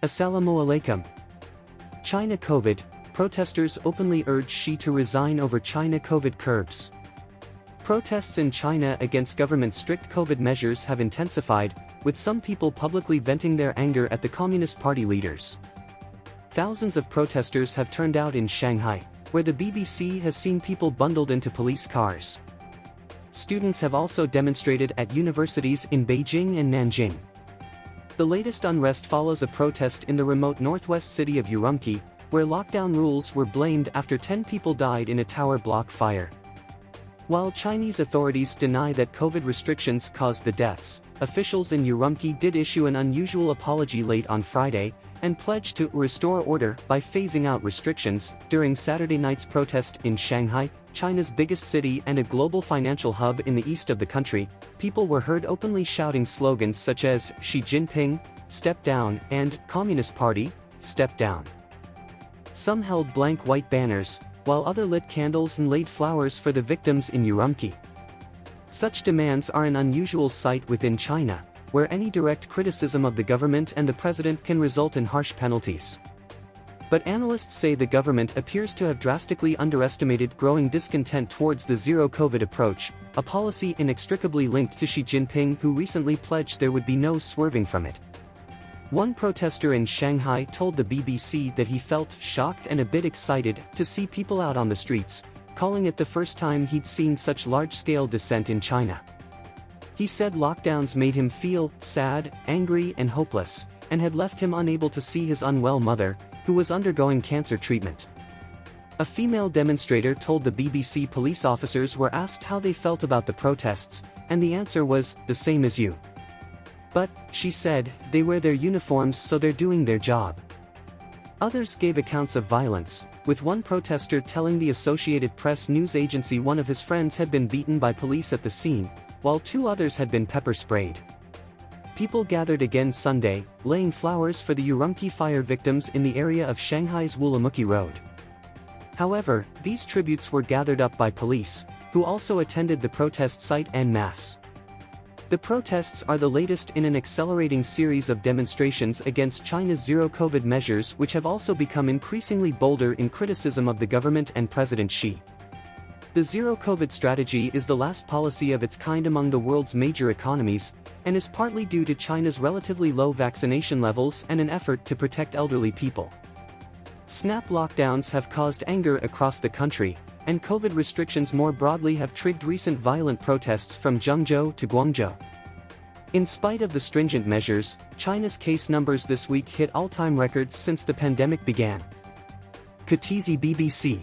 Assalamu alaikum. China COVID, protesters openly urge Xi to resign over China COVID curbs. Protests in China against government's strict COVID measures have intensified, with some people publicly venting their anger at the Communist Party leaders. Thousands of protesters have turned out in Shanghai, where the BBC has seen people bundled into police cars. Students have also demonstrated at universities in Beijing and Nanjing. The latest unrest follows a protest in the remote northwest city of Urumqi, where lockdown rules were blamed after 10 people died in a tower block fire. While Chinese authorities deny that COVID restrictions caused the deaths, officials in Urumqi did issue an unusual apology late on Friday, and pledged to restore order by phasing out restrictions. During Saturday night's protest in Shanghai, China's biggest city and a global financial hub in the east of the country, people were heard openly shouting slogans such as Xi Jinping, step down, and Communist Party, step down. Some held blank white banners, while others lit candles and laid flowers for the victims in Urumqi. Such demands are an unusual sight within China, where any direct criticism of the government and the president can result in harsh penalties. But analysts say the government appears to have drastically underestimated growing discontent towards the zero-COVID approach, a policy inextricably linked to Xi Jinping, who recently pledged there would be no swerving from it. One protester in Shanghai told the BBC that he felt shocked and a bit excited to see people out on the streets, calling it the first time he'd seen such large-scale dissent in China. He said lockdowns made him feel sad, angry, and hopeless, and had left him unable to see his unwell mother, who was undergoing cancer treatment. A female demonstrator told the BBC police officers were asked how they felt about the protests, and the answer was, "The same as you." But, she said, they wear their uniforms so they're doing their job. Others gave accounts of violence, with one protester telling the Associated Press news agency one of his friends had been beaten by police at the scene, while 2 others had been pepper sprayed. People gathered again Sunday, laying flowers for the Urumqi fire victims in the area of Shanghai's Wulamuqi Road. However, these tributes were gathered up by police, who also attended the protest site en masse. The protests are the latest in an accelerating series of demonstrations against China's zero-COVID measures, which have also become increasingly bolder in criticism of the government and President Xi. The zero-COVID strategy is the last policy of its kind among the world's major economies, and is partly due to China's relatively low vaccination levels and an effort to protect elderly people. Snap lockdowns have caused anger across the country, and COVID restrictions more broadly have triggered recent violent protests from Zhengzhou to Guangzhou. In spite of the stringent measures, China's case numbers this week hit all-time records since the pandemic began. Katizi BBC.